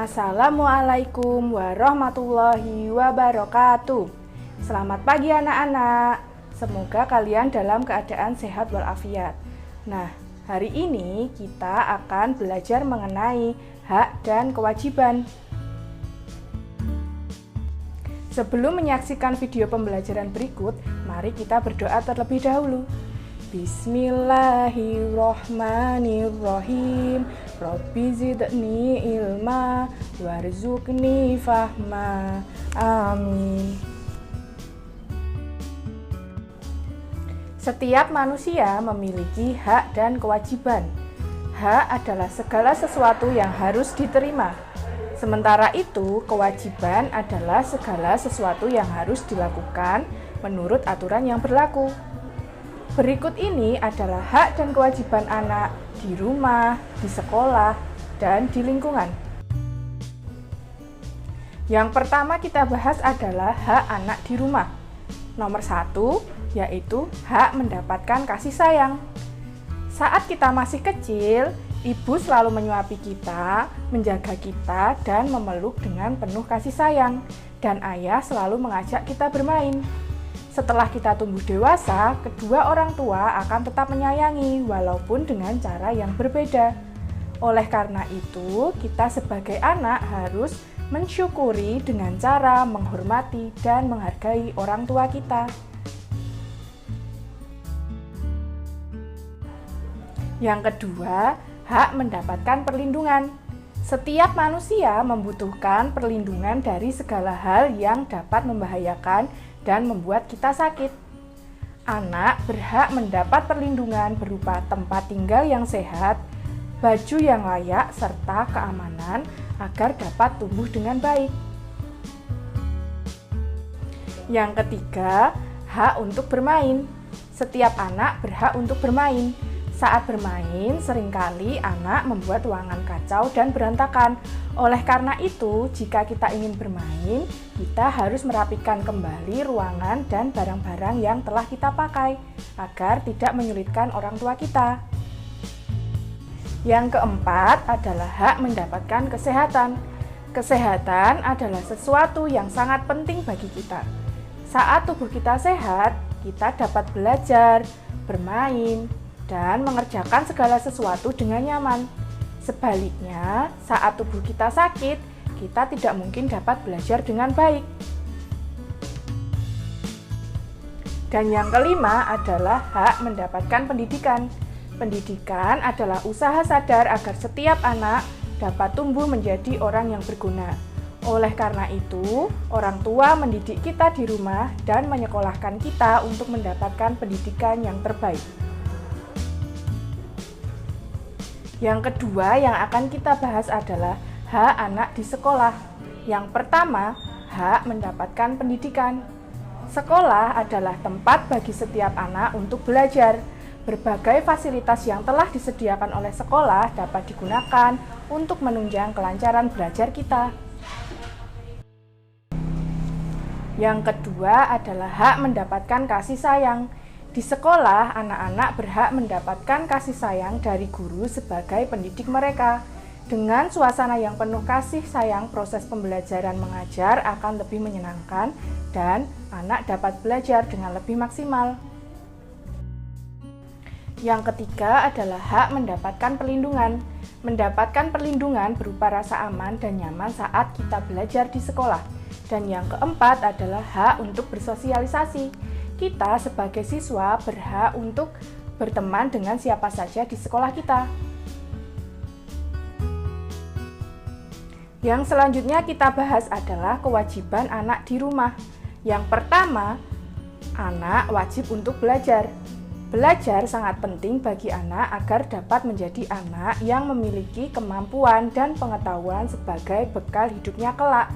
Assalamualaikum warahmatullahi wabarakatuh. Selamat pagi anak-anak. Semoga kalian dalam keadaan sehat walafiat. Nah, hari ini kita akan belajar mengenai hak dan kewajiban. Sebelum menyaksikan video pembelajaran berikut, mari kita berdoa terlebih dahulu. Bismillahirrohmanirrohim. Rabbi zidni ilma warzuqni fahma. Amin. Setiap manusia memiliki hak dan kewajiban. Hak adalah segala sesuatu yang harus diterima. Sementara itu, kewajiban adalah segala sesuatu yang harus dilakukan menurut aturan yang berlaku. Berikut ini adalah hak dan kewajiban anak di rumah, di sekolah, dan di lingkungan. Yang pertama kita bahas adalah hak anak di rumah. Nomor 1, yaitu hak mendapatkan kasih sayang. Saat kita masih kecil, ibu selalu menyuapi kita, menjaga kita, dan memeluk dengan penuh kasih sayang. Dan ayah selalu mengajak kita bermain. Setelah kita tumbuh dewasa, kedua orang tua akan tetap menyayangi walaupun dengan cara yang berbeda. Oleh karena itu, kita sebagai anak harus mensyukuri dengan cara menghormati dan menghargai orang tua kita. Yang kedua, hak mendapatkan perlindungan. Setiap manusia membutuhkan perlindungan dari segala hal yang dapat membahayakan dan membuat kita sakit. Anak berhak mendapat perlindungan berupa tempat tinggal yang sehat, baju yang layak, serta keamanan agar dapat tumbuh dengan baik. Yang ketiga, hak untuk bermain. Setiap anak berhak untuk bermain. Saat bermain, seringkali anak membuat ruangan kacau dan berantakan. Oleh karena itu, jika kita ingin bermain, kita harus merapikan kembali ruangan dan barang-barang yang telah kita pakai, agar tidak menyulitkan orang tua kita. Yang keempat adalah hak mendapatkan kesehatan. Kesehatan adalah sesuatu yang sangat penting bagi kita. Saat tubuh kita sehat, kita dapat belajar, bermain, dan mengerjakan segala sesuatu dengan nyaman. Sebaliknya, saat tubuh kita sakit, kita tidak mungkin dapat belajar dengan baik. Dan yang kelima adalah hak mendapatkan pendidikan. Pendidikan adalah usaha sadar agar setiap anak dapat tumbuh menjadi orang yang berguna. Oleh karena itu, orang tua mendidik kita di rumah dan menyekolahkan kita untuk mendapatkan pendidikan yang terbaik. Yang kedua yang akan kita bahas adalah hak anak di sekolah. Yang pertama, hak mendapatkan pendidikan. Sekolah adalah tempat bagi setiap anak untuk belajar. Berbagai fasilitas yang telah disediakan oleh sekolah dapat digunakan untuk menunjang kelancaran belajar kita. Yang kedua adalah hak mendapatkan kasih sayang. Di sekolah, anak-anak berhak mendapatkan kasih sayang dari guru sebagai pendidik mereka. Dengan suasana yang penuh kasih sayang, proses pembelajaran mengajar akan lebih menyenangkan dan anak dapat belajar dengan lebih maksimal. Yang ketiga adalah hak mendapatkan perlindungan. Mendapatkan perlindungan berupa rasa aman dan nyaman saat kita belajar di sekolah. Dan yang keempat adalah hak untuk bersosialisasi. Kita sebagai siswa berhak untuk berteman dengan siapa saja di sekolah kita. Yang selanjutnya kita bahas adalah kewajiban anak di rumah. Yang pertama, anak wajib untuk belajar. Belajar sangat penting bagi anak agar dapat menjadi anak yang memiliki kemampuan dan pengetahuan sebagai bekal hidupnya kelak.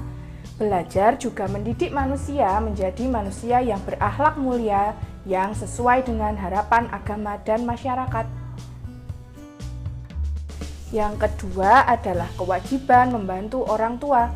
Belajar juga mendidik manusia menjadi manusia yang berakhlak mulia, yang sesuai dengan harapan agama dan masyarakat. Yang kedua adalah kewajiban membantu orang tua.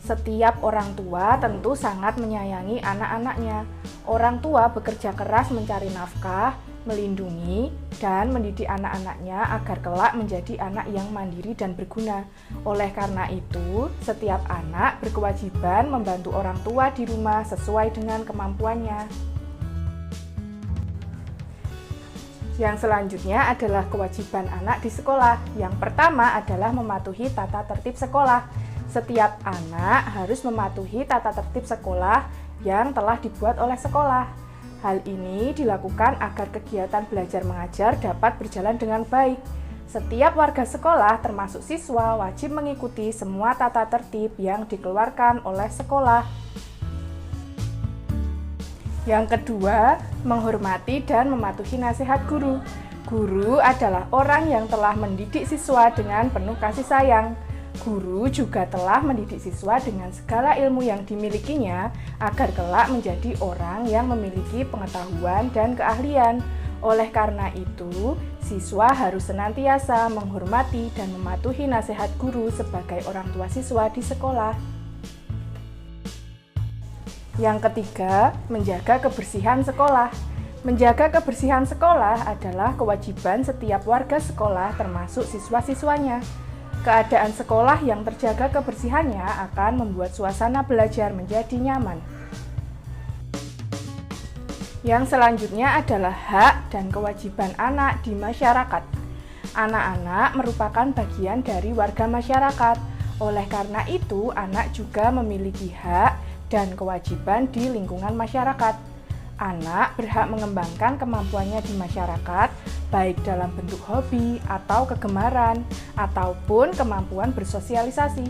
Setiap orang tua tentu sangat menyayangi anak-anaknya. Orang tua bekerja keras mencari nafkah melindungi, dan mendidik anak-anaknya agar kelak menjadi anak yang mandiri dan berguna. Oleh karena itu, setiap anak berkewajiban membantu orang tua di rumah sesuai dengan kemampuannya. Yang selanjutnya adalah kewajiban anak di sekolah. Yang pertama adalah mematuhi tata tertib sekolah. Setiap anak harus mematuhi tata tertib sekolah yang telah dibuat oleh sekolah. Hal ini dilakukan agar kegiatan belajar mengajar dapat berjalan dengan baik. Setiap warga sekolah, termasuk siswa, wajib mengikuti semua tata tertib yang dikeluarkan oleh sekolah. Yang kedua, menghormati dan mematuhi nasihat guru. Guru adalah orang yang telah mendidik siswa dengan penuh kasih sayang. Guru juga telah mendidik siswa dengan segala ilmu yang dimilikinya agar kelak menjadi orang yang memiliki pengetahuan dan keahlian. Oleh karena itu, siswa harus senantiasa menghormati dan mematuhi nasihat guru sebagai orang tua siswa di sekolah. Yang ketiga, menjaga kebersihan sekolah. Menjaga kebersihan sekolah adalah kewajiban setiap warga sekolah termasuk siswa-siswanya. Keadaan sekolah yang terjaga kebersihannya akan membuat suasana belajar menjadi nyaman. Yang selanjutnya adalah hak dan kewajiban anak di masyarakat. Anak-anak merupakan bagian dari warga masyarakat. Oleh karena itu, anak juga memiliki hak dan kewajiban di lingkungan masyarakat. Anak berhak mengembangkan kemampuannya di masyarakat, baik dalam bentuk hobi atau kegemaran, ataupun kemampuan bersosialisasi.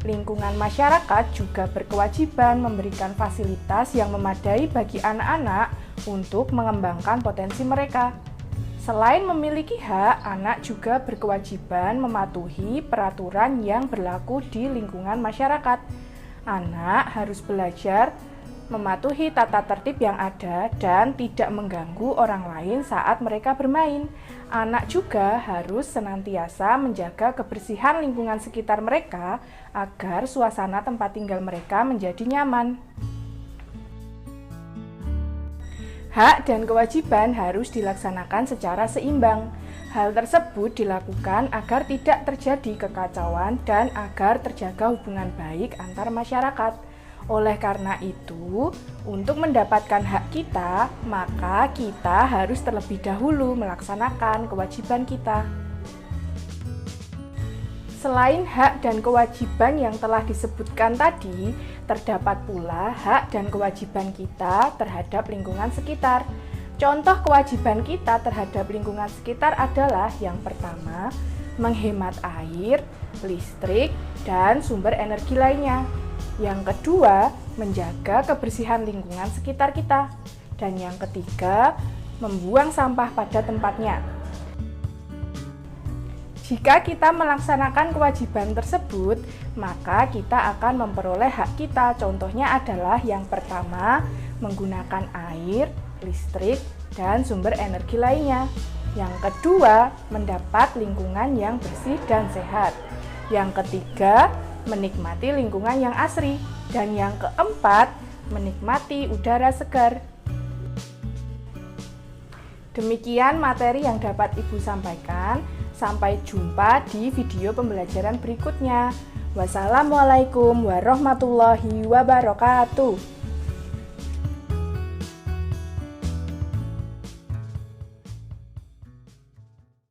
Lingkungan masyarakat juga berkewajiban memberikan fasilitas yang memadai bagi anak-anak untuk mengembangkan potensi mereka. Selain memiliki hak, anak juga berkewajiban mematuhi peraturan yang berlaku di lingkungan masyarakat. Anak harus belajar mematuhi tata tertib yang ada dan tidak mengganggu orang lain saat mereka bermain. Anak juga harus senantiasa menjaga kebersihan lingkungan sekitar mereka agar suasana tempat tinggal mereka menjadi nyaman. Hak dan kewajiban harus dilaksanakan secara seimbang. Hal tersebut dilakukan agar tidak terjadi kekacauan dan agar terjaga hubungan baik antar masyarakat. Oleh karena itu, untuk mendapatkan hak kita, maka kita harus terlebih dahulu melaksanakan kewajiban kita. Selain hak dan kewajiban yang telah disebutkan tadi, terdapat pula hak dan kewajiban kita terhadap lingkungan sekitar. Contoh kewajiban kita terhadap lingkungan sekitar adalah yang pertama, menghemat air, listrik, dan sumber energi lainnya. Yang kedua, menjaga kebersihan lingkungan sekitar kita. Dan yang ketiga, membuang sampah pada tempatnya. Jika kita melaksanakan kewajiban tersebut, maka kita akan memperoleh hak kita. Contohnya adalah yang pertama, menggunakan air, listrik, dan sumber energi lainnya. Yang kedua, mendapat lingkungan yang bersih dan sehat. Yang ketiga, menikmati lingkungan yang asri. Dan yang keempat, menikmati udara segar. Demikian materi yang dapat Ibu sampaikan. Sampai jumpa di video pembelajaran berikutnya. Wassalamualaikum warahmatullahi wabarakatuh.